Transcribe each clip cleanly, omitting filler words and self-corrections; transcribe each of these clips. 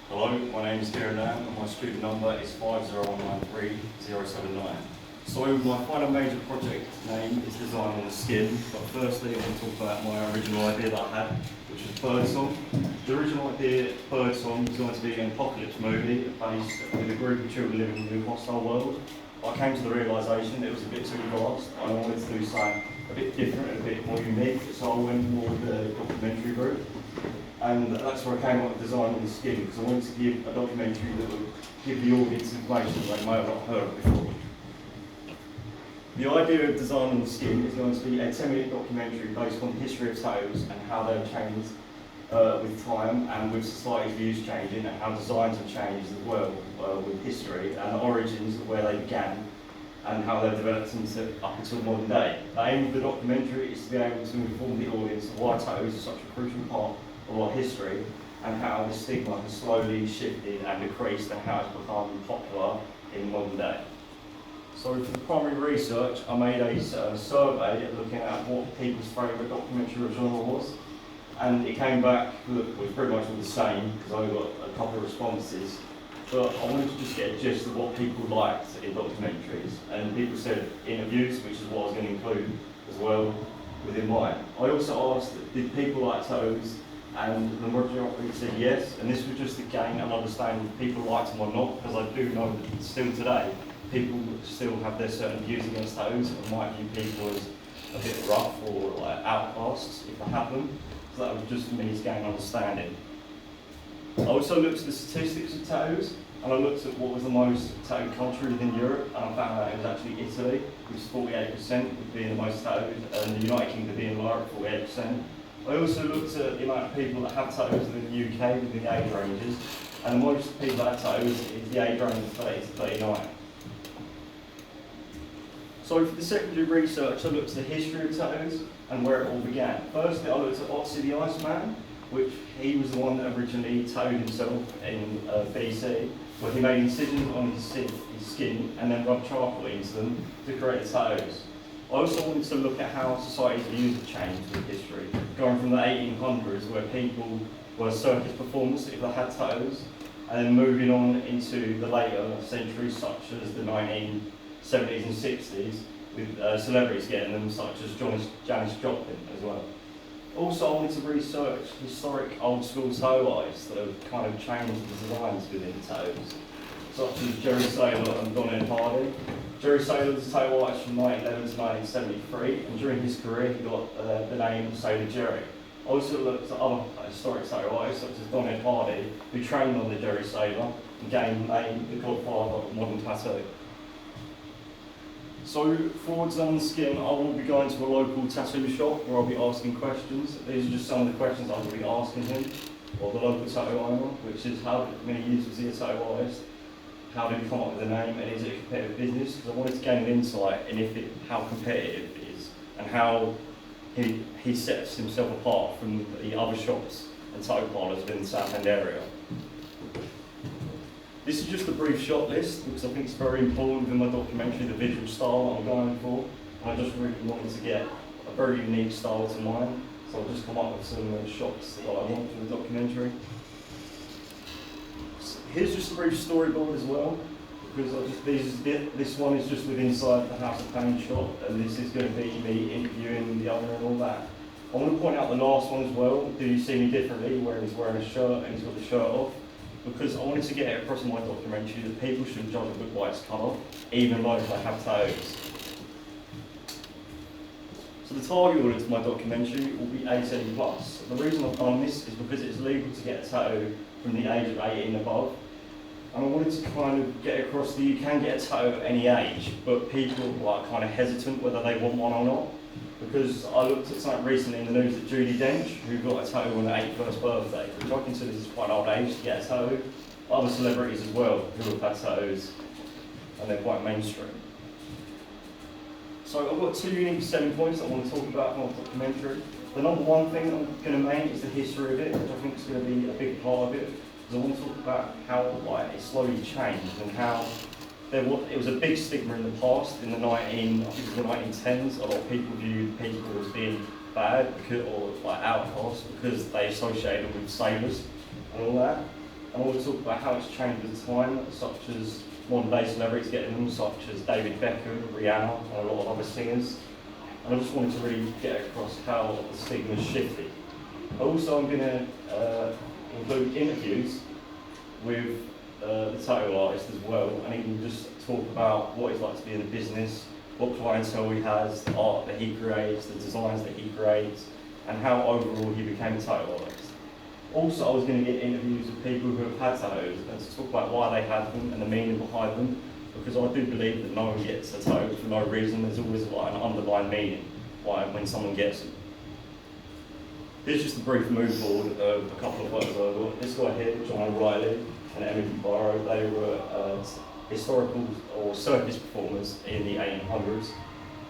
Hello, my name is Kieran Lamb and my student number is 50193-079. So my final major project name is Design on the Skin, but firstly I want to talk about my original idea that I had, which was Birdsong. The original idea, Birdsong, was going to be an apocalypse movie based with a group of children living in a hostile world. I came to the realisation it was a bit too vast and I wanted to do something a bit different, a bit more unique, so I went more with the documentary route. And that's where I came up with Design on the Skin, because I wanted to give a documentary that would give the audience information they may have not heard of before. The idea of Design on the Skin is going to be a 10-minute documentary based on the history of toes and how they've changed with time and with society's views changing, and how designs have changed as well with history and the origins of where they began and how they've developed up until modern day. The aim of the documentary is to be able to inform the audience of why toes are such a crucial part of our history and how the stigma has slowly shifted and decreased and how it's become popular in modern day. So for the primary research, I made a survey looking at what people's favourite documentary genre was, and it came back was pretty much all the same because I got a couple of responses. But I wanted to just get a gist of what people liked in documentaries, and people said interviews, which is what I was going to include as well within mine. I also asked, did people like toes? And the majority said yes, and this was just to gain an understanding if people liked them or not, because I do know that still today, people still have their certain views against toes and might view people as a bit rough or like outcasts if they have them. So that was just for me to gain an understanding. I also looked at the statistics of toes, and I looked at what was the most toed country within Europe, and I found out it was actually Italy, which is 48%, with being the most toed, and the United Kingdom being lower at 48%. I also looked at the amount of people that have toes in the UK with the age ranges, and most people that have toes is the age range of 30 to 39. So for the secondary research, I looked at the history of toes and where it all began. Firstly, I looked at Otzi the Iceman, which he was the one that originally toed himself in BC, where he made incisions on his skin and then rubbed charcoal into them to create the toes. I also wanted to look at how society's views have changed with history, going from the 1800s where people were circus performers if they had toes, and then moving on into the later centuries such as the 1970s and 60s with celebrities getting them such as Janis Joplin as well. Also I wanted to research historic old school toe eyes that have kind of changed the designs within toes, such as Jerry Saylor and Don Ed Hardy. Jerry Saylor's toe eyes from 1911 to 1973, and during his career he got the name Sailor Jerry. I also looked at other historic toe eyes, such as Don Ed Hardy, who trained on the Jerry Saylor and gained the godfather of modern tattoo. So for Design on the Skin, I will be going to a local tattoo shop where I'll be asking questions. These are just some of the questions I will be asking him, or the local tattoo owner, which is how many years was he a tattoo artist? How did he come up with the name, and is it a competitive business? Because I wanted to gain an insight in how competitive it is, and how he sets himself apart from the other shops and tattoo parlours within the Southend area. This is just a brief shot list, because I think it's very important within my documentary, the visual style that I'm going for. And I just really wanted to get a very unique style to mine, so I'll just come up with some shots that I want for the documentary. Here's just a brief storyboard as well, because this one is just with inside the House of Pain shop, and this is going to be me interviewing the owner and all that. I want to point out the last one as well, Do You See Me Differently, where he's wearing a shirt and he's got the shirt off, because I wanted to get it across in my documentary that people should judge a book by its colour, even though they have toes. So the target audience of my documentary will be 18 plus. The reason I've done this is because it's legal to get a tattoo from the age of 18 and above. And I wanted to kind of get across that you can get a tattoo at any age, but people are kind of hesitant whether they want one or not. Because I looked at something recently in the news that Judi Dench, who got a tattoo on her 81st birthday, which I consider is quite an old age to get a tattoo. Other celebrities as well who have had tattoos, and they're quite mainstream. So I've got two unique selling points that I want to talk about in my documentary. The number one thing I'm going to make is the history of it, which I think is going to be a big part of it. Because I want to talk about how it slowly changed and how it was a big stigma in the past. In the 1910s, a lot of people viewed people as being bad or outcasts because they associated with sailors and all that. And I want to talk about how it's changed with time, such as modern day celebrities getting them, such as David Beckham, Rihanna, and a lot of other singers. And I just wanted to really get across how the stigma's shifted. Also, I'm going to include interviews with the tattoo artist as well, and he can just talk about what it's like to be in the business, what clientele he has, the art that he creates, the designs that he creates, and how overall he became a tattoo artist. Also, I was going to get interviews with people who have had tattoos and to talk about why they had them and the meaning behind them, because I do believe that no one gets a tattoo for no reason. There's always like an underlying meaning why when someone gets them. Here's just a brief mood board of a couple of works I've got. This guy here, John O'Reilly and Emily Barrow, they were historical or circus performers in the 1800s.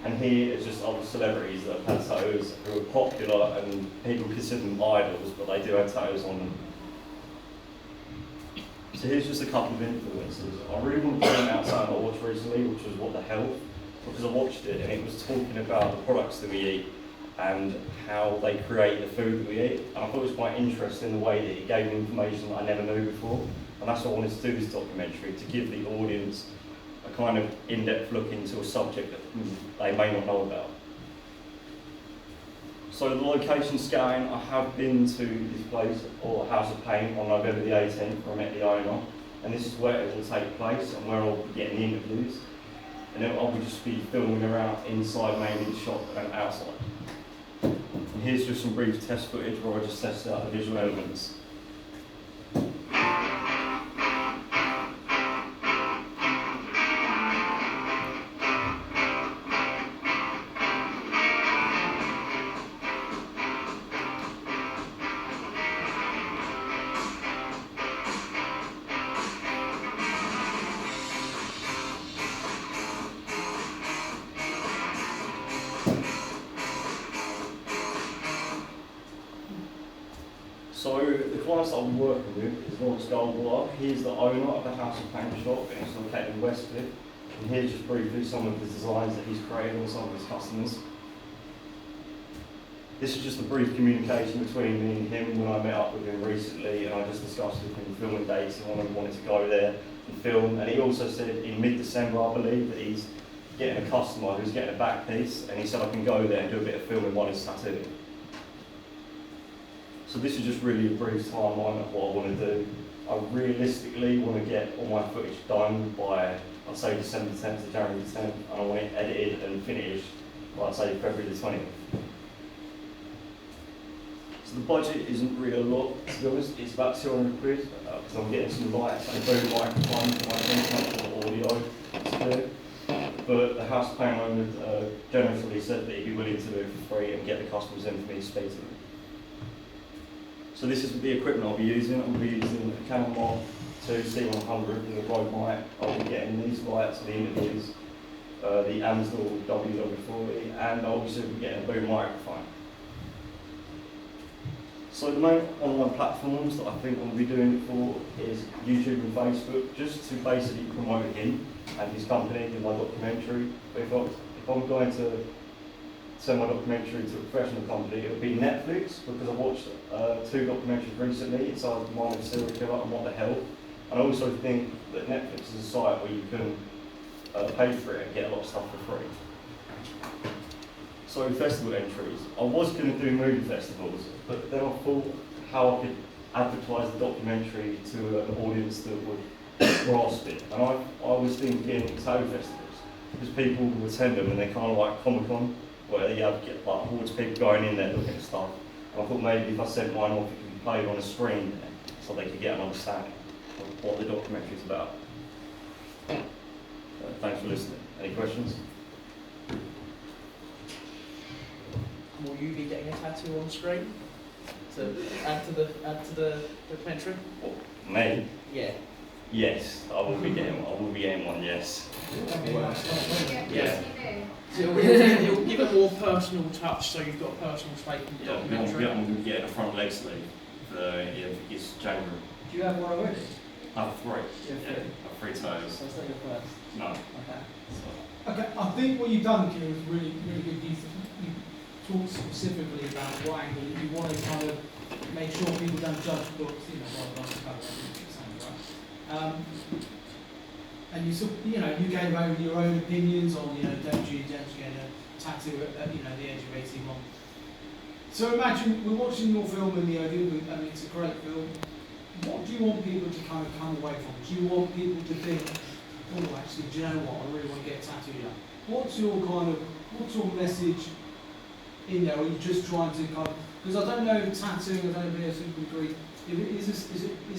And here is just other celebrities that have had tattoos who are popular and people consider them idols, but they do have tattoos on them. So here's just a couple of influences. I really want to point out something I watched recently, which was What the Health, because I watched it and it was talking about the products that we eat and how they create the food that we eat. And I thought it was quite interesting the way that it gave me information that I never knew before. And that's why I wanted to do this documentary, to give the audience a kind of in-depth look into a subject that they may not know about. So the location scouting, I have been to this place, or House of Paint, on November the 18th, where I met the owner. And this is where it will take place and where I'll be getting the interviews. And then I will just be filming around inside mainly the shop and outside. And here's just some brief test footage where I just tested out the visual elements. So the clients that I'm working with is Lawrence Goldblatt. He's the owner of the House of Paint shop, and it's located in Westcliff. And here's just briefly some of the designs that he's created on some of his customers. This is just a brief communication between me and him when I met up with him recently, and I just discussed with him filming dates and when I wanted to go there and film. And he also said in mid-December, I believe, that he's getting a customer who's getting a back piece, and he said I can go there and do a bit of filming while he's tattooing. So this is just really a brief timeline of what I want to do. I realistically want to get all my footage done by, I'd say, December 10th to January 10th, and I want it edited and finished by, I'd say, February the 20th. So the budget isn't really a lot, to be honest. It's about 200 quid, because I'm getting some lights and a boom microphone for my international audio to do. But the House of Paint owner generously said that he'd be willing to do it for free and get the customers in for me to speak to them. So this is the equipment I'll be using. I'll be using a Canon Mark II C100 with a Rode mic. I'll be getting these lights for the interviews, the Amstel WW40, and I'll also be getting a boom microphone. So the main online platforms that I think I'll be doing it for is YouTube and Facebook, just to basically promote him and his company in my documentary. But if I'm going to send my documentary to a professional company, it would be Netflix, because I watched 2 documentaries recently, It's Either Mine of Serial Killer and What the Hell. And I also think that Netflix is a site where you can pay for it and get a lot of stuff for free. So festival entries. I was going to do movie festivals, but then I thought how I could advertise the documentary to an audience that would grasp it. And I was thinking tattoo festivals, because people will attend them and they're kind of like Comic-Con, where you have like hordes of people going in there looking at stuff. And I thought maybe if I sent mine off, it could be played on a screen there, so they could get an understanding of what the documentary is about. Thanks for listening. Any questions? Will you be getting a tattoo on screen to add to the documentary? What, me? Yeah. Yes, I will be getting one. Yes. Yeah. So it'll give a more personal touch, so you've got a personal stake in the documentary. I'm going to get a front leg sleeve for it's January. Do you have one already? I have 3. Yeah, 3. I have 3 toes. So it's not your first? No. Okay. So. Okay, I think what you've done, Kieran, is really good. You talked specifically about what angle you want to kind of make sure people don't judge books, you know, by the cover. I think it's something, right? And you sort of, you know, you gave over your own opinions on, you know, don't you get a tattoo at you know, the age of 81. So imagine we're watching your film in the audio, I mean, it's a great film. What do you want people to kind of come away from? Do you want people to think, oh, actually, do you know what, I really want to get a tattoo done? What's your message in there? Are you just trying to kind of, because I don't know tattooing, I don't know if it's degree. Is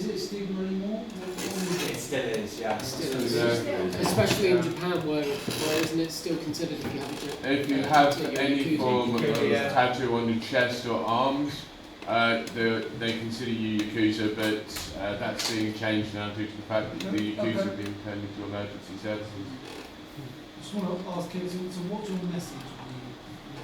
it a stigma anymore? It still is, yeah. Still is. Especially in Japan, where isn't it still considered if you have any form of tattoo on your chest or arms, they consider you Yakuza, but that's being changed now due to the fact that the Yakuza are being turned into emergency services. I just want to ask you, so what's your message?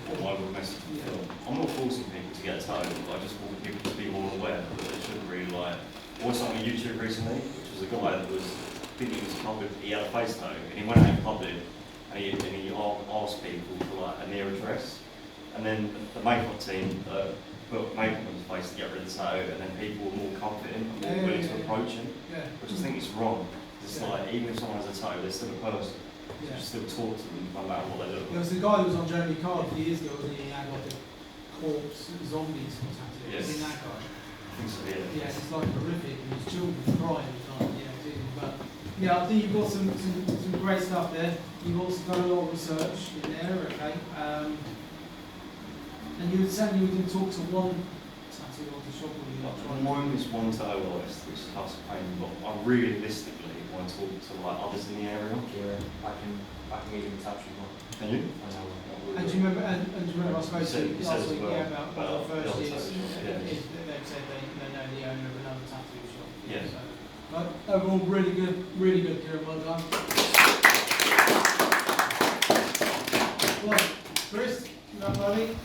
What my message to the film. I'm not forcing people to get a tattoo, but I just want people to be more aware that they shouldn't really like. I watched something on YouTube recently, which was a guy that was thinking he was public, he had a face tattoo, and he went out in public and he asked people for like a near address, and then the makeup team put makeup on his face to get rid of the tattoo, and then people were more confident and more willing to approach him, which I think is wrong. It's like, even if someone has a tattoo, they're still a person. You still talk to them no matter what they look like. There was the guy that was on Jeremy Card a few years ago, wasn't he? He had like a corpse, zombie sort of tattoo. Yes. Seen that guy? I think so, yeah. Yeah, it's like horrific, and his children crying, but yeah, I think you've got some great stuff there. You've also done a lot of research in there, okay? And you were saying you were going to talk to one tattoo on the shop, or you not trying? Mine is one tattoo artist, which is House of Pain, but I realistically want to talk to like others in the area. Yeah, I can get in touch with one. Can you? I know. And do you remember? And do you remember I spoke to you last week about the first the years? tattoo shop, yeah. They said they know the owner of another tattoo shop. Yeah. So, but overall, really good, Kieran. Well done. Well, Chris, you know, buddy.